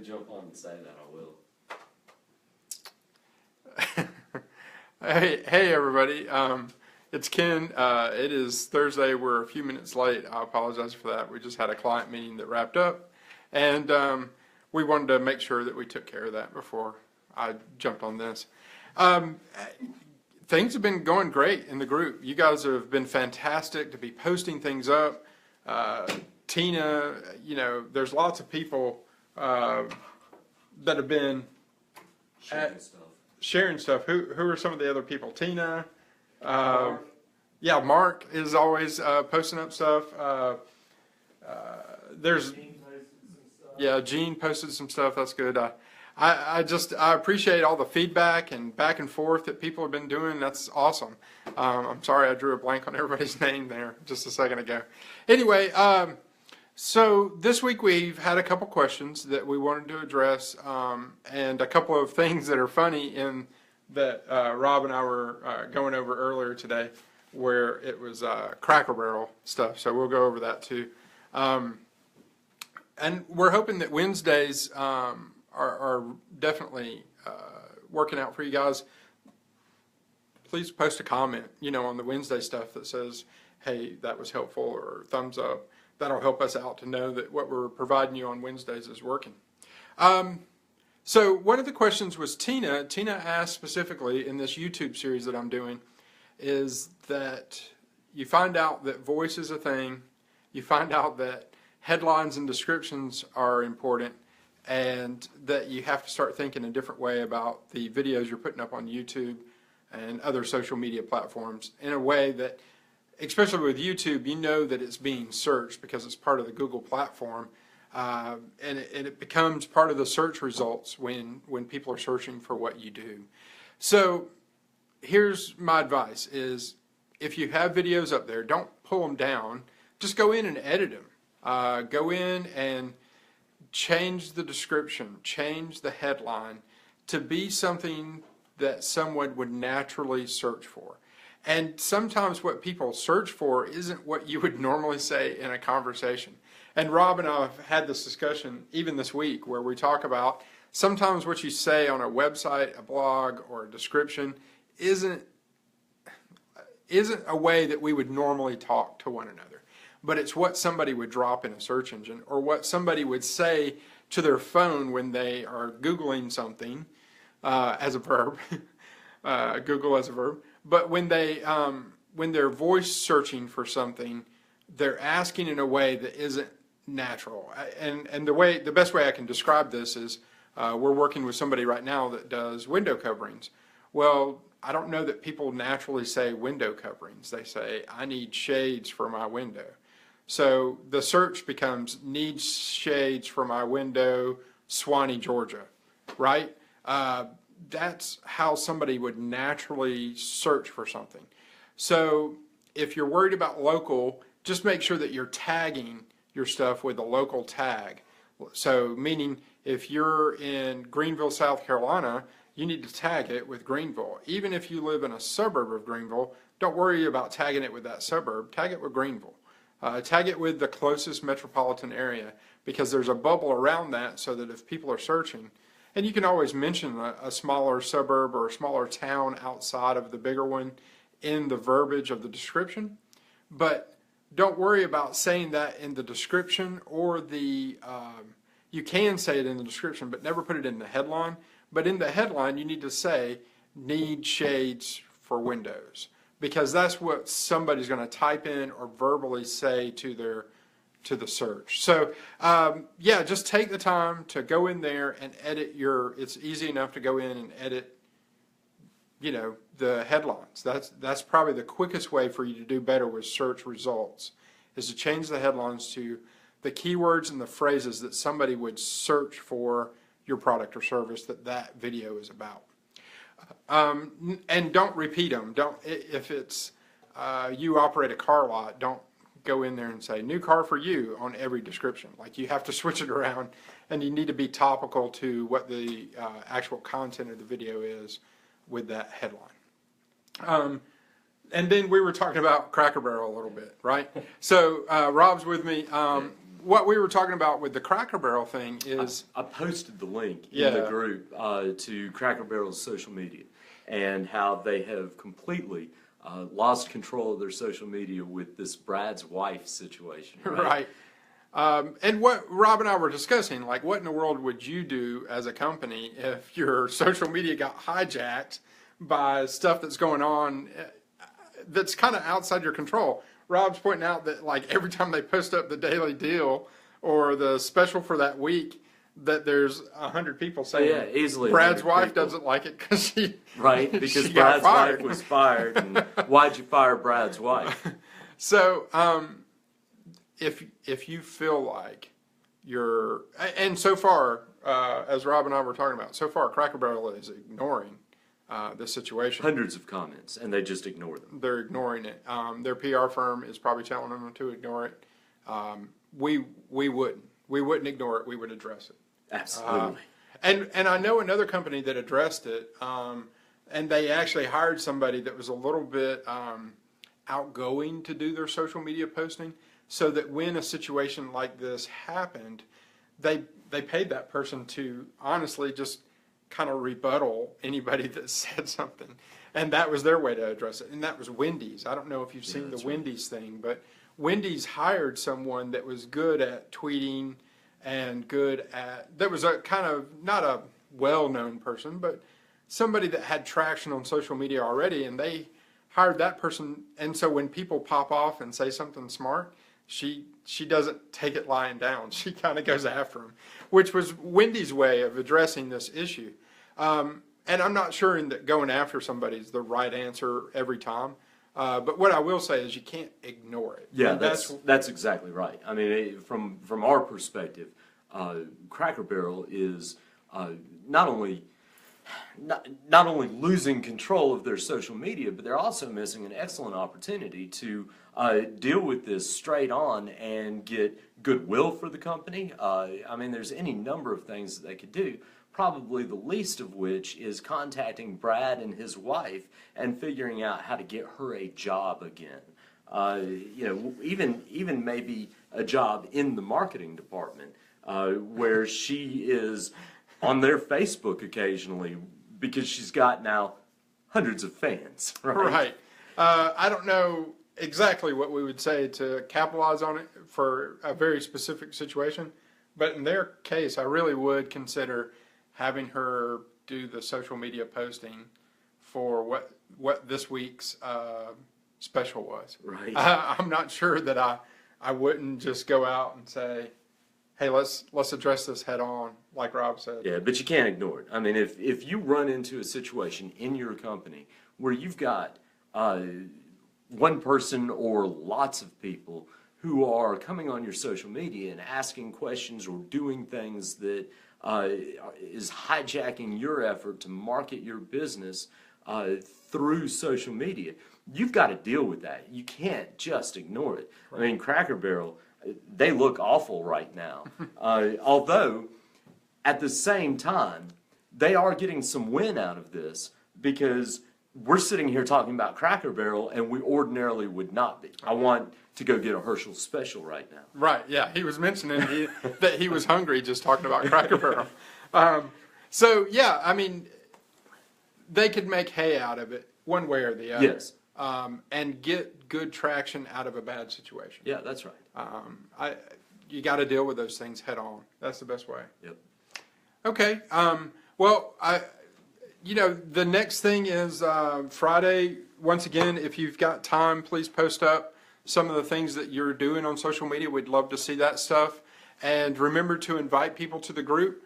me jump on and say that, I will. Hey everybody, it's Ken. It is Thursday. We're a few minutes late. I apologize for that. We just had a client meeting that wrapped up, and we wanted to make sure that we took care of that before I jumped on this. Things have been going great in the group. You guys have been fantastic to be posting things up. Tina, there's lots of people that have been sharing stuff. Who are some of the other people? Tina, yeah, Mark is always posting up stuff. There's, yeah, Gene posted some stuff. That's good. I appreciate all the feedback and back and forth that people have been doing. That's awesome. I'm sorry I drew a blank on everybody's name there just a second ago. Anyway, so this week we've had a couple questions that we wanted to address, and a couple of things that are funny in that Rob and I were going over earlier today, where it was Cracker Barrel stuff. So we'll go over that too. And we're hoping that Wednesdays are definitely working out for you guys. Please post a comment, on the Wednesday stuff that says, hey, that was helpful, or thumbs up. That'll help us out to know that what we're providing you on Wednesdays is working. So one of the questions was Tina. Tina asked specifically in this YouTube series that I'm doing is that you find out that voice is a thing. You find out that headlines and descriptions are important, and that you have to start thinking a different way about the videos you're putting up on YouTube and other social media platforms in a way that, especially with YouTube, that it's being searched because it's part of the Google platform, and it becomes part of the search results when people are searching for what you do. So here's my advice is, if you have videos up there, don't pull them down. Just go in and edit them. Go in and change the description, change the headline to be something that someone would naturally search for. And sometimes what people search for isn't what you would normally say in a conversation. And Rob and I have had this discussion even this week, where we talk about sometimes what you say on a website, a blog, or a description isn't a way that we would normally talk to one another. But it's what somebody would drop in a search engine, or what somebody would say to their phone when they are Googling something as a verb, Google as a verb. But when they're voice searching for something, they're asking in a way that isn't natural. And the best way I can describe this is, we're working with somebody right now that does window coverings. Well, I don't know that people naturally say window coverings. They say, I need shades for my window. So the search becomes, needs shades for my window, Swanee, Georgia, right? That's how somebody would naturally search for something. So if you're worried about local, just make sure that you're tagging your stuff with a local tag. So meaning, if you're in Greenville, South Carolina, you need to tag it with Greenville. Even if you live in a suburb of Greenville, don't worry about tagging it with that suburb. Tag it with Greenville. Tag it with the closest metropolitan area, because there's a bubble around that, so that if people are searching, and you can always mention a smaller suburb or a smaller town outside of the bigger one in the verbiage of the description, but don't worry about saying that in the description or you can say it in the description, but never put it in the headline. But in the headline, you need to say, need shades for windows, because that's what somebody's going to type in or verbally say to the search. So yeah, just take the time to go in there and edit it's easy enough to go in and edit, the headlines. That's probably the quickest way for you to do better with search results, is to change the headlines to the keywords and the phrases that somebody would search for your product or service that video is about. And don't repeat them. If it's you operate a car lot, don't go in there and say new car for you on every description. Like, you have to switch it around, and you need to be topical to what the actual content of the video is with that headline. And then we were talking about Cracker Barrel a little bit, right? So Rob's with me. what we were talking about with the Cracker Barrel thing is, I posted the link Yeah. in the group to Cracker Barrel's social media and how they have completely lost control of their social media with this Brad's wife situation. right. And what Rob and I were discussing, like, what in the world would you do as a company if your social media got hijacked by stuff that's going on that's kind of outside your control? Rob's pointing out that, like, every time they post up the daily deal or the special for that week, that there's 100 people saying, yeah, easily Brad's 100 wife people. doesn't like it because she Right, because she got Brad's wife fired. was fired, and why'd you fire Brad's wife? So, if you feel like you're, and so far, as Rob and I were talking about, so far Cracker Barrel is ignoring this situation. Hundreds of comments, and they just ignore them. They're ignoring it. Their PR firm is probably telling them to ignore it. We wouldn't. We wouldn't ignore it. We would address it. Absolutely. And I know another company that addressed it, and they actually hired somebody that was a little bit outgoing to do their social media posting, so that when a situation like this happened, they paid that person to honestly just kind of rebuttal anybody that said something, and that was their way to address it. And that was Wendy's. I don't know if you've seen the that's right. Wendy's thing, but Wendy's hired someone that was good at tweeting and good at, that was a kind of, not a well-known person, but somebody that had traction on social media already, and they hired that person. And so when people pop off and say something smart, she doesn't take it lying down. She kind of goes after them, which was Wendy's way of addressing this issue. And I'm not sure that going after somebody is the right answer every time. But what I will say is you can't ignore it. Yeah, And that's exactly right. I mean, from our perspective, Cracker Barrel is not only losing control of their social media, but they're also missing an excellent opportunity to deal with this straight on and get goodwill for the company. I mean, there's any number of things that they could do. Probably the least of which is contacting Brad and his wife and figuring out how to get her a job again. Even maybe a job in the marketing department, where she is on their Facebook occasionally because she's got now hundreds of fans. Right. I don't know exactly what we would say to capitalize on it for a very specific situation, but in their case, I really would consider having her do the social media posting for what this week's special was. Right. I'm not sure that I wouldn't just go out and say, hey, let's address this head on, like Rob said. Yeah, but you can't ignore it. I mean, if you run into a situation in your company where you've got one person or lots of people who are coming on your social media and asking questions or doing things that is hijacking your effort to market your business through social media, you've got to deal with that. You can't just ignore it. I mean, Cracker Barrel, they look awful right now. Although, at the same time, they are getting some win out of this because we're sitting here talking about Cracker Barrel and we ordinarily would not be. I want to go get a Herschel special right now. Right, yeah. He was mentioning that he was hungry just talking about Cracker Barrel. So, yeah, I mean, they could make hay out of it one way or the other. Yes. And get good traction out of a bad situation. Yeah, that's right. You got to deal with those things head on. That's the best way. Yep. Okay. Well, the next thing is Friday. Once again, if you've got time, please post up some of the things that you're doing on social media. We'd love to see that stuff. And remember to invite people to the group.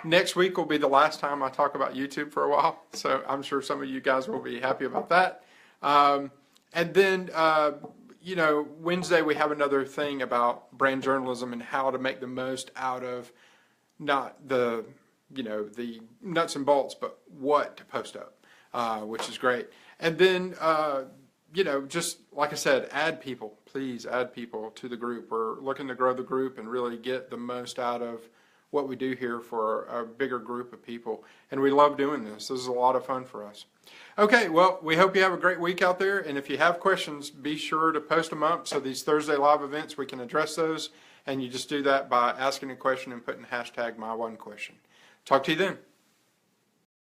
Next week will be the last time I talk about YouTube for a while. So I'm sure some of you guys will be happy about that. And then, Wednesday we have another thing about brand journalism and how to make the most out of not the nuts and bolts, but what to post up, which is great. And then, just like I said, add people. Please add people to the group. We're looking to grow the group and really get the most out of what we do here for a bigger group of people. And we love doing this. This is a lot of fun for us. Okay, well, we hope you have a great week out there. And if you have questions, be sure to post them up so these Thursday live events, we can address those. And you just do that by asking a question and putting hashtag my one question. Talk to you then.